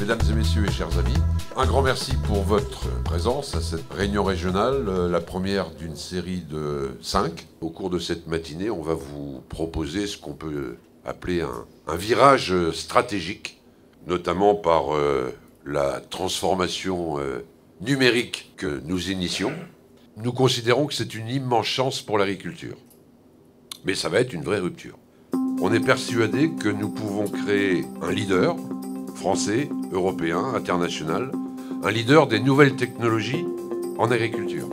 Mesdames et messieurs et chers amis, un grand merci pour votre présence à cette réunion régionale, la première d'une série de 5. Au cours de cette matinée, on va vous proposer ce qu'on peut appeler un virage stratégique, notamment par la transformation numérique que nous initions. Nous considérons que c'est une immense chance pour l'agriculture. Mais ça va être une vraie rupture. On est persuadé que nous pouvons créer un leader français, européen, international, un leader des nouvelles technologies en agriculture.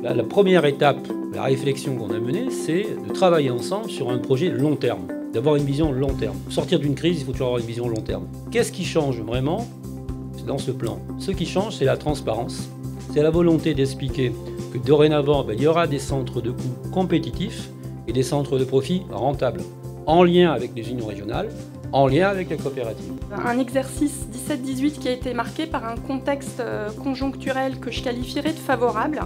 La première étape, la réflexion qu'on a menée, c'est de travailler ensemble sur un projet long terme, d'avoir une vision long terme. Pour sortir d'une crise, il faut toujours avoir une vision long terme. Qu'est-ce qui change vraiment? C'est dans ce plan. Ce qui change, c'est la transparence. C'est la volonté d'expliquer que dorénavant, il y aura des centres de coûts compétitifs et des centres de profit rentables, en lien avec les unions régionales, en lien avec les coopératives. Un exercice 17-18 qui a été marqué par un contexte conjoncturel que je qualifierais de favorable.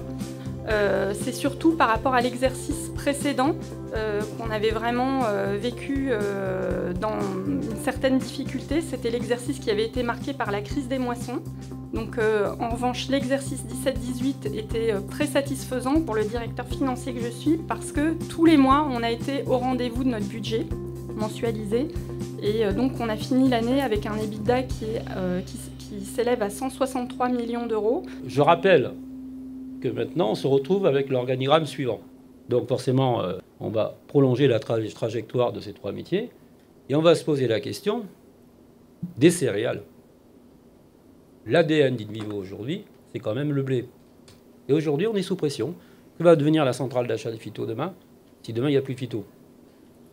C'est surtout par rapport à l'exercice précédent qu'on avait vraiment vécu dans une certaine difficulté. C'était l'exercice qui avait été marqué par la crise des moissons. Donc en revanche, l'exercice 17-18 était très satisfaisant pour le directeur financier que je suis parce que tous les mois, on a été au rendez-vous de notre budget mensualisé. Et donc on a fini l'année avec un EBITDA qui s'élève à 163 millions d'euros. Je rappelle que maintenant on se retrouve avec l'organigramme suivant. Donc forcément, on va prolonger la trajectoire de ces trois métiers et on va se poser la question des céréales. L'ADN d'Invivo aujourd'hui, c'est quand même le blé. Et aujourd'hui, on est sous pression. Que va devenir la centrale d'achat de phyto demain, si demain il n'y a plus de phyto?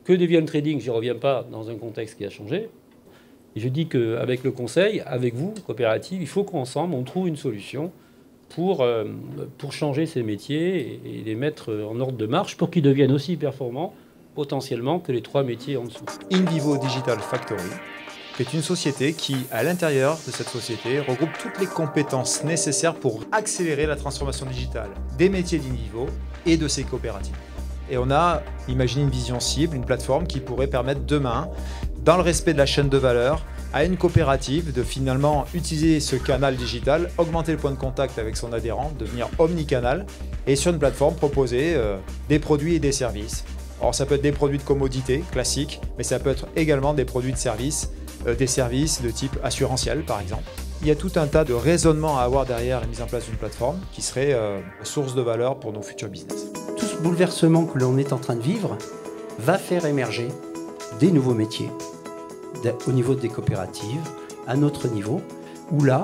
Que devient le trading? Je n'y reviens pas dans un contexte qui a changé. Et je dis qu'avec le conseil, avec vous, coopérative, il faut qu'ensemble, on trouve une solution pour changer ces métiers et les mettre en ordre de marche pour qu'ils deviennent aussi performants, potentiellement, que les trois métiers en dessous. Invivo Digital Factory est une société qui, à l'intérieur de cette société, regroupe toutes les compétences nécessaires pour accélérer la transformation digitale des métiers d'Invivo et de ses coopératives. Et on a imaginé une vision cible, une plateforme qui pourrait permettre demain, dans le respect de la chaîne de valeur, à une coopérative de finalement utiliser ce canal digital, augmenter le point de contact avec son adhérent, devenir omnicanal et sur une plateforme proposer des produits et des services. Alors ça peut être des produits de commodité classiques, mais ça peut être également des produits de services, des services de type assurantiel par exemple. Il y a tout un tas de raisonnements à avoir derrière la mise en place d'une plateforme qui serait source de valeur pour nos futurs business. Tout ce bouleversement que l'on est en train de vivre va faire émerger des nouveaux métiers au niveau des coopératives, à notre niveau, où là,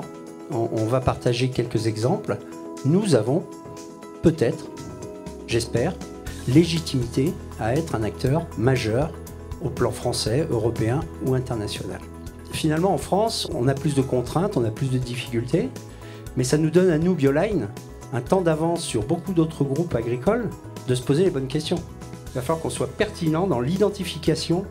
on va partager quelques exemples. Nous avons peut-être, j'espère, légitimité à être un acteur majeur au plan français, européen ou international. Finalement, en France, on a plus de contraintes, on a plus de difficultés, mais ça nous donne à nous, Bioline, un temps d'avance sur beaucoup d'autres groupes agricoles de se poser les bonnes questions. Il va falloir qu'on soit pertinent dans l'identification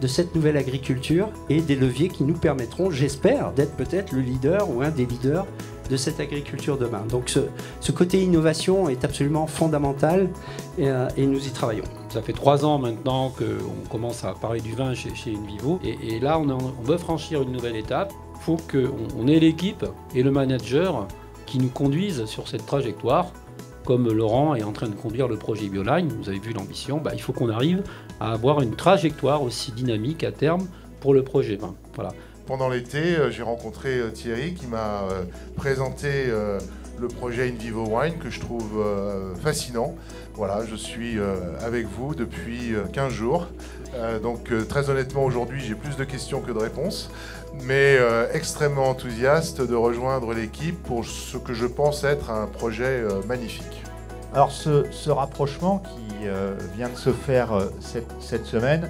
de cette nouvelle agriculture et des leviers qui nous permettront, j'espère, d'être peut-être le leader ou un des leaders de cette agriculture demain. Donc ce côté innovation est absolument fondamental et nous y travaillons. Ça fait 3 ans maintenant qu'on commence à parler du vin chez Invivo et là on veut franchir une nouvelle étape. Il faut qu'on ait l'équipe et le manager qui nous conduisent sur cette trajectoire. Comme Laurent est en train de conduire le projet Bioline, vous avez vu l'ambition, il faut qu'on arrive à avoir une trajectoire aussi dynamique à terme pour le projet vin. Voilà. Pendant l'été, j'ai rencontré Thierry qui m'a présenté le projet Invivo Wine que je trouve fascinant. Voilà, je suis avec vous depuis 15 jours. Donc très honnêtement, aujourd'hui, j'ai plus de questions que de réponses, mais extrêmement enthousiaste de rejoindre l'équipe pour ce que je pense être un projet magnifique. Alors ce rapprochement qui vient de se faire cette semaine,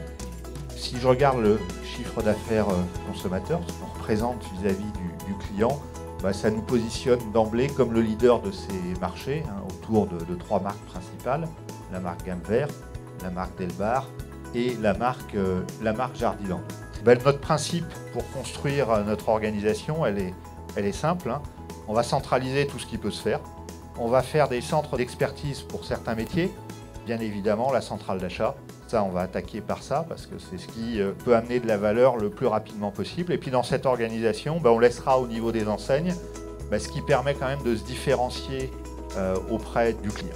si je regarde le chiffre d'affaires consommateur, ce qu'on représente vis-à-vis du client, ça nous positionne d'emblée comme le leader de ces marchés, autour de 3 marques principales, la marque Gamme Vert, la marque Delbar et la marque Jardiland. Notre principe pour construire notre organisation, elle est simple. On va centraliser tout ce qui peut se faire. On va faire des centres d'expertise pour certains métiers. Bien évidemment, la centrale d'achat, Ça, on va attaquer par ça, parce que c'est ce qui peut amener de la valeur le plus rapidement possible. Et puis dans cette organisation, on laissera au niveau des enseignes ce qui permet quand même de se différencier auprès du client.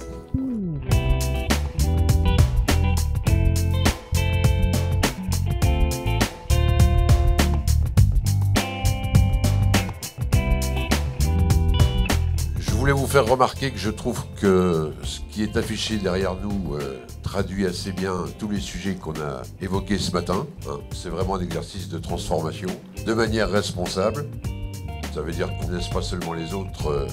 Je voulais vous faire remarquer que je trouve que ce qui est affiché derrière nous traduit assez bien tous les sujets qu'on a évoqués ce matin. C'est vraiment un exercice de transformation de manière responsable. Ça veut dire qu'on ne laisse pas seulement les autres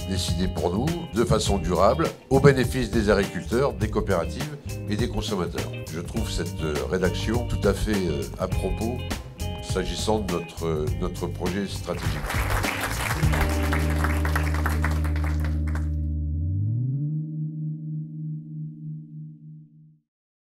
décider pour nous, de façon durable, au bénéfice des agriculteurs, des coopératives et des consommateurs. Je trouve cette rédaction tout à fait à propos s'agissant de notre projet stratégique.